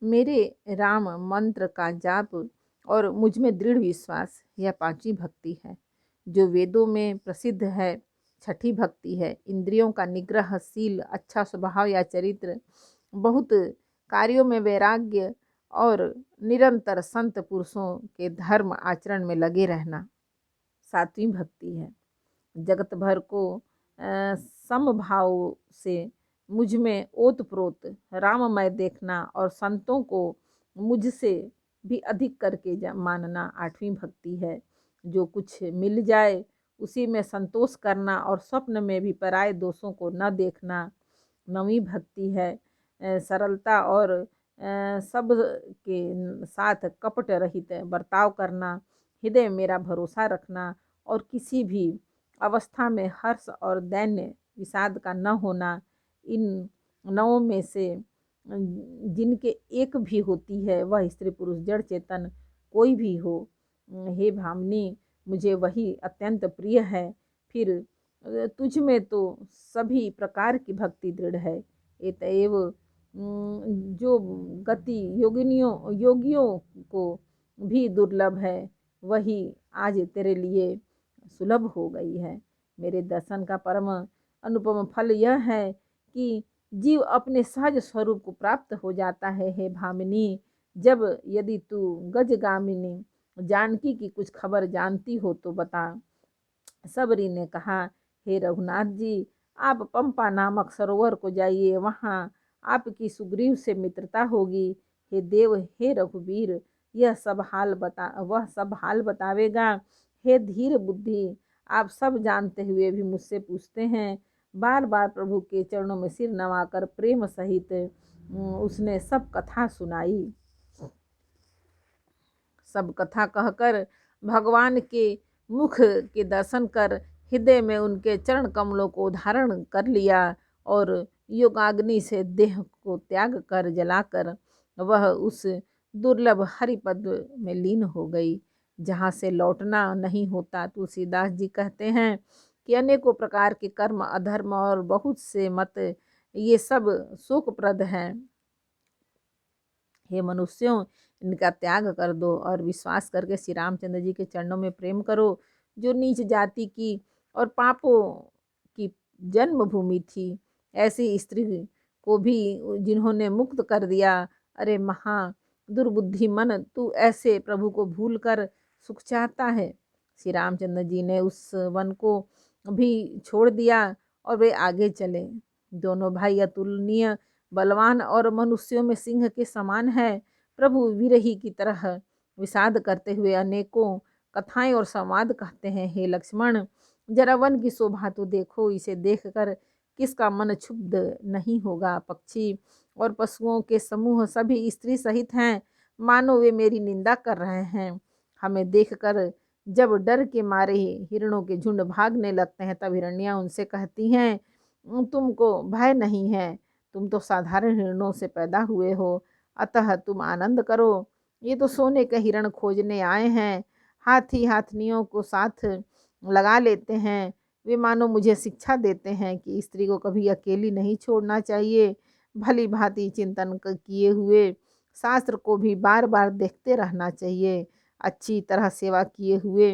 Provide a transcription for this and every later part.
मेरे राम मंत्र का जाप और मुझ में दृढ़ विश्वास, यह पांचवी भक्ति है जो वेदों में प्रसिद्ध है। छठी भक्ति है इंद्रियों का निग्रह, शील, अच्छा स्वभाव या चरित्र, बहुत कार्यों में वैराग्य और निरंतर संत पुरुषों के धर्म आचरण में लगे रहना। सातवीं भक्ति है जगत भर को समभाव से मुझ में ओतप्रोत राममय देखना और संतों को मुझसे भी अधिक करके मानना। आठवीं भक्ति है जो कुछ मिल जाए उसी में संतोष करना और स्वप्न में भी पराये दोषों को न देखना। नवीं भक्ति है सरलता और सब के साथ कपट रहित बर्ताव करना, हृदय मेरा भरोसा रखना और किसी भी अवस्था में हर्ष और दैन्य विषाद का न होना। इन नवों में से जिनके एक भी होती है वह स्त्री पुरुष जड़ चेतन कोई भी हो, हे भामिनी मुझे वही अत्यंत प्रिय है। फिर तुझ में तो सभी प्रकार की भक्ति दृढ़ है। एतएव जो गति योगियों को भी दुर्लभ है वही आज तेरे लिए सुलभ हो गई है। मेरे दर्शन का परम अनुपम फल यह है कि जीव अपने सहज स्वरूप को प्राप्त हो जाता है। हे भामिनी, जब यदि तू गजगामिनी जानकी की कुछ खबर जानती हो तो बता। सबरी ने कहा, हे रघुनाथ जी, आप पंपा नामक सरोवर को जाइए, वहाँ आपकी सुग्रीव से मित्रता होगी। हे देव, हे रघुवीर, वह सब हाल बतावेगा। हे धीर बुद्धि, आप सब जानते हुए भी मुझसे पूछते हैं। बार बार प्रभु के चरणों में सिर नवाकर प्रेम सहित उसने सब कथा सुनाई। सब कथा कहकर भगवान के मुख के दर्शन कर हृदय में उनके चरण कमलों को धारण कर लिया और योगाग्नि से देह को त्याग कर जलाकर वह उस दुर्लभ हरिपद में लीन हो गई जहाँ से लौटना नहीं होता। तुलसीदास जी कहते हैं कि अनेकों प्रकार के कर्म, अधर्म और बहुत से मत ये सब शोकप्रद हैं। हे मनुष्यों, इनका त्याग कर दो और विश्वास करके श्री रामचंद्र जी के चरणों में प्रेम करो। जो नीच जाति की और पापों की जन्मभूमि थी, ऐसी स्त्री को भी जिन्होंने मुक्त कर दिया। अरे महा दुर्बुद्धि मन, तू ऐसे प्रभु को भूल कर सुख चाहता है। श्री रामचंद्र जी ने उस वन को भी छोड़ दिया और वे आगे चले। दोनों भाई अतुलनीय बलवान और मनुष्यों में सिंह के समान है। प्रभु विरही की तरह विषाद करते हुए अनेकों कथाएं और संवाद कहते हैं। हे लक्ष्मण, जरा वन की शोभा तो देखो, इसे देखकर किसका मन क्षुब्ध नहीं होगा। पक्षी और पशुओं के समूह सभी स्त्री सहित हैं, मानो वे मेरी निंदा कर रहे हैं। हमें देखकर जब डर के मारे हिरणों के झुंड भागने लगते हैं तब हिरनियाँ उनसे कहती हैं, तुमको भय नहीं है, तुम तो साधारण हिरणों से पैदा हुए हो, अतः तुम आनंद करो। ये तो सोने के हिरण खोजने आए हैं, हाथी हाथनियों को साथ लगा लेते हैं। वे मानो मुझे शिक्षा देते हैं कि स्त्री को कभी अकेली नहीं छोड़ना चाहिए। भली भांति चिंतन किए हुए शास्त्र को भी बार बार देखते रहना चाहिए। अच्छी तरह सेवा किए हुए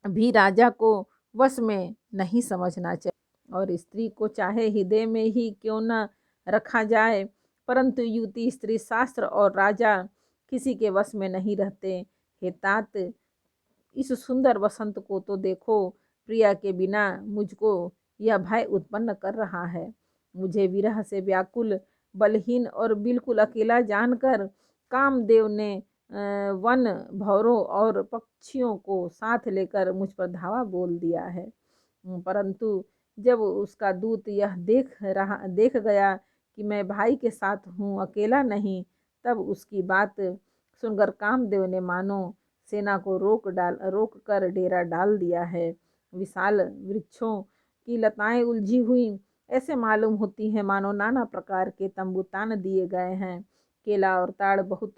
भी राजा को वश में नहीं समझना चाहिए और स्त्री को चाहे हृदय में ही क्यों न रखा जाए, परंतु युवती, स्त्री, शास्त्र और राजा किसी के वश में नहीं रहते। हे तात, इस सुंदर वसंत को तो देखो, प्रिया के बिना मुझको यह भय उत्पन्न कर रहा है। मुझे विरह से व्याकुल, बलहीन और बिल्कुल अकेला जानकर कामदेव ने वन भौरों और पक्षियों को साथ लेकर मुझ पर धावा बोल दिया है। परंतु जब उसका दूत यह देख गया कि मैं भाई के साथ हूँ, अकेला नहीं, तब उसकी बात सुनकर कामदेव ने मानो सेना को रोक कर डेरा डाल दिया है। विशाल वृक्षों की लताएं उलझी हुई ऐसे मालूम होती हैं मानो नाना प्रकार के तंबू तान दिए गए हैं। केला और ताड़ बहुत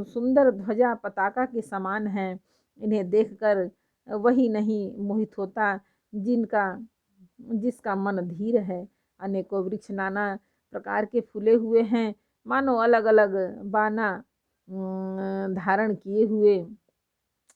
सुंदर ध्वजा पताका के समान हैं। इन्हें देखकर वही नहीं मोहित होता जिसका मन धीर है। अनेकों वृक्ष नाना प्रकार के फूले हुए हैं, मानो अलग अलग बाना धारण किए हुए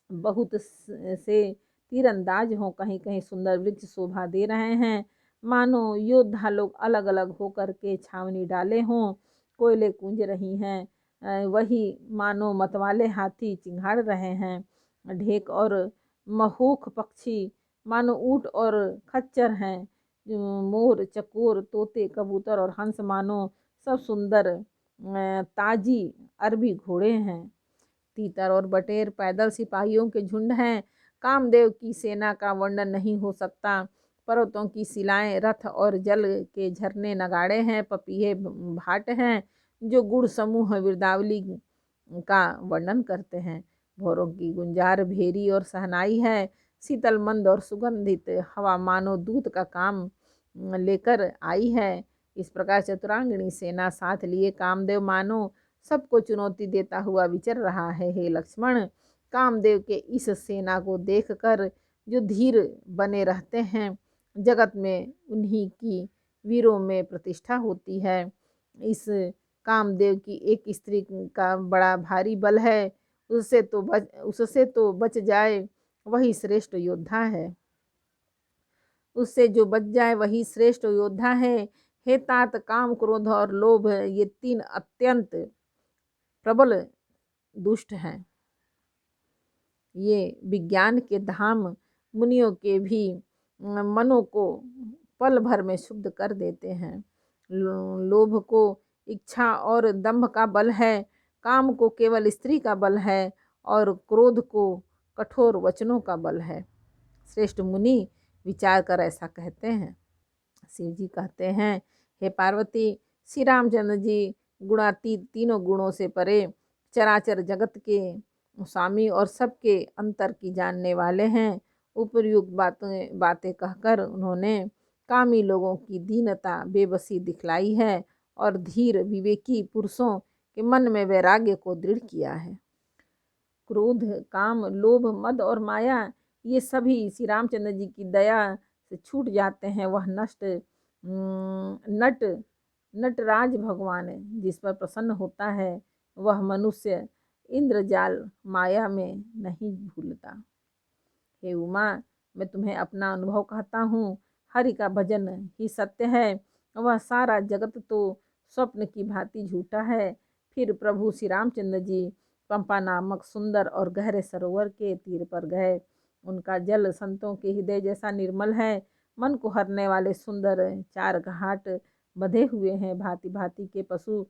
बहुत से तीरंदाज हों, कहीं कहीं सुंदर वृक्ष शोभा दे रहे हैं। मानो योद्धा लोग अलग अलग होकर के छावनी डाले हों, कोयले कूंज रही हैं। वही मानो मतवाले हाथी चिंघाड़ रहे हैं। ढेक और महोख पक्षी मानो ऊँट और खच्चर हैं। मोर चकोर तोते कबूतर और हंस मानो सब सुंदर ताजी अरबी घोड़े हैं। तीतर और बटेर पैदल सिपाहियों के झुंड हैं। कामदेव की सेना का वर्णन नहीं हो सकता। पर्वतों की शिलाएं रथ और जल के झरने नगाड़े हैं। पपीहे भाट हैं जो गुड़ समूह विरदावली का वर्णन करते हैं। भौरों की गुंजार भेरी और सहनाई है। शीतल मंद और सुगंधित हवा मानो दूत का काम लेकर आई है। इस प्रकार चतुरांगिणी सेना साथ लिए कामदेव मानो सबको चुनौती देता हुआ विचर रहा है। हे लक्ष्मण, कामदेव के इस सेना को देखकर जो धीर बने रहते हैं, जगत में उन्हीं की वीरों में प्रतिष्ठा होती है। इस कामदेव की एक स्त्री का बड़ा भारी बल है, उससे तो बच जाए वही श्रेष्ठ योद्धा है। उससे जो बच जाए वही श्रेष्ठ योद्धा है। हे तात, काम क्रोध और लोभ ये तीन अत्यंत प्रबल दुष्ट हैं। ये विज्ञान के धाम मुनियों के भी मनों को पल भर में शुद्ध कर देते हैं। लोभ को इच्छा और दंभ का बल है, काम को केवल स्त्री का बल है और क्रोध को कठोर वचनों का बल है। श्रेष्ठ मुनि विचार कर ऐसा कहते हैं। शिव जी कहते हैं, हे पार्वती, श्री रामचंद्र जी गुणातीत तीनों गुणों से परे चराचर जगत के स्वामी और सबके अंतर की जानने वाले हैं। उपयुक्त बातें कहकर उन्होंने कामी लोगों की दीनता बेबसी दिखलाई है और धीर विवेकी पुरुषों के मन में वैराग्य को दृढ़ किया है। क्रोध, काम, लोभ, मद और माया ये सभी श्री रामचंद्र जी की दया से छूट जाते हैं। वह नटराज भगवान जिस पर प्रसन्न होता है, वह मनुष्य इंद्रजाल माया में नहीं भूलता। हे उमा, मैं तुम्हें अपना अनुभव कहता हूँ। हरि का भजन ही सत्य है, वह सारा जगत तो स्वप्न की भांति झूठा है। फिर प्रभु श्री रामचंद्र जी पंपा नामक सुंदर और गहरे सरोवर के तीर पर गए। उनका जल संतों के हृदय जैसा निर्मल है। मन को हरने वाले सुंदर 4 घाट बंधे हुए हैं। भांति भांति के पशु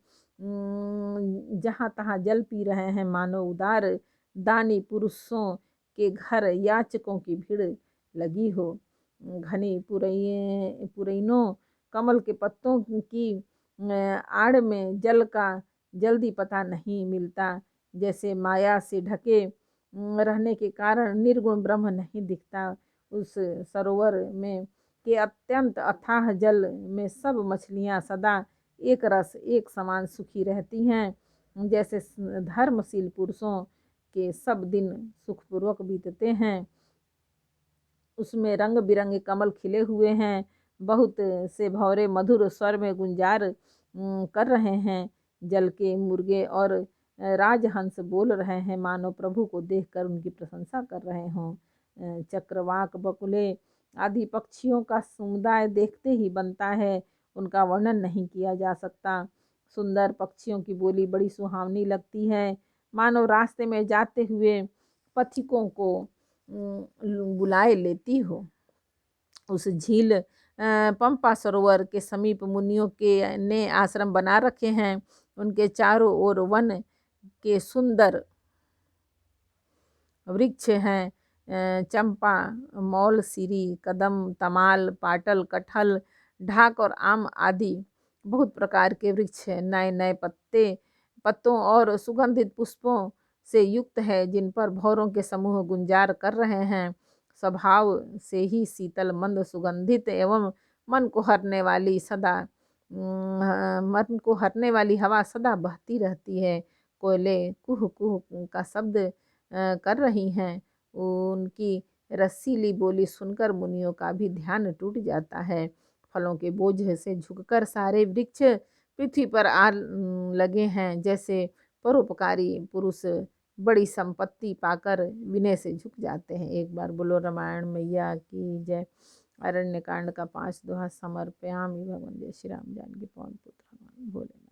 जहाँ तहाँ जल पी रहे हैं। मानो उदार दानी पुरुषों के घर याचकों की भीड़ लगी हो। घनी पुरैनों कमल के पत्तों की आड़ में जल का जल्दी पता नहीं मिलता। जैसे माया से ढके रहने के कारण निर्गुण ब्रह्म नहीं दिखता। उस सरोवर में के अत्यंत अथाह जल में सब मछलियाँ सदा एक रस एक समान सुखी रहती हैं। जैसे धर्मशील पुरुषों के सब दिन सुखपूर्वक बीतते हैं। उसमें रंग बिरंगे कमल खिले हुए हैं। बहुत से भौरे मधुर स्वर में गुंजार कर रहे हैं। जल के मुर्गे और राजहंस बोल रहे हैं, मानो प्रभु को देखकर उनकी प्रशंसा कर रहे हों। चक्रवाक, बकुले आदि पक्षियों का समुदाय देखते ही बनता है, उनका वर्णन नहीं किया जा सकता। सुंदर पक्षियों की बोली बड़ी सुहावनी लगती है, मानो रास्ते में जाते हुए पथिकों को बुलाए लेती हो। उस झील पंपा सरोवर के समीप मुनियों के ने आश्रम बना रखे हैं। उनके चारों ओर वन के सुंदर वृक्ष हैं। चंपा, मौल, सीरी, कदम, तमाल, पाटल, कटहल, ढाक और आम आदि बहुत प्रकार के वृक्ष नए नए पत्तों और सुगंधित पुष्पों से युक्त है, जिन पर भौरों के समूह गुंजार कर रहे हैं। स्वभाव से ही शीतल मंद सुगंधित एवं मन को हरने वाली हवा सदा बहती रहती है। कोयले कुह कुह का शब्द कर रही हैं। उनकी रसीली बोली सुनकर मुनियों का भी ध्यान टूट जाता है। फलों के बोझ से झुककर सारे वृक्ष पृथ्वी पर आ लगे हैं। जैसे परोपकारी पुरुष बड़ी संपत्ति पाकर विनय से झुक जाते हैं। एक बार बोलो रामायण मैया की जय। अरण्य कांड का 5 दोहा समर्पयामि। भगवान जय श्री राम जानकी पवन पुत्र हनुमान। बोले।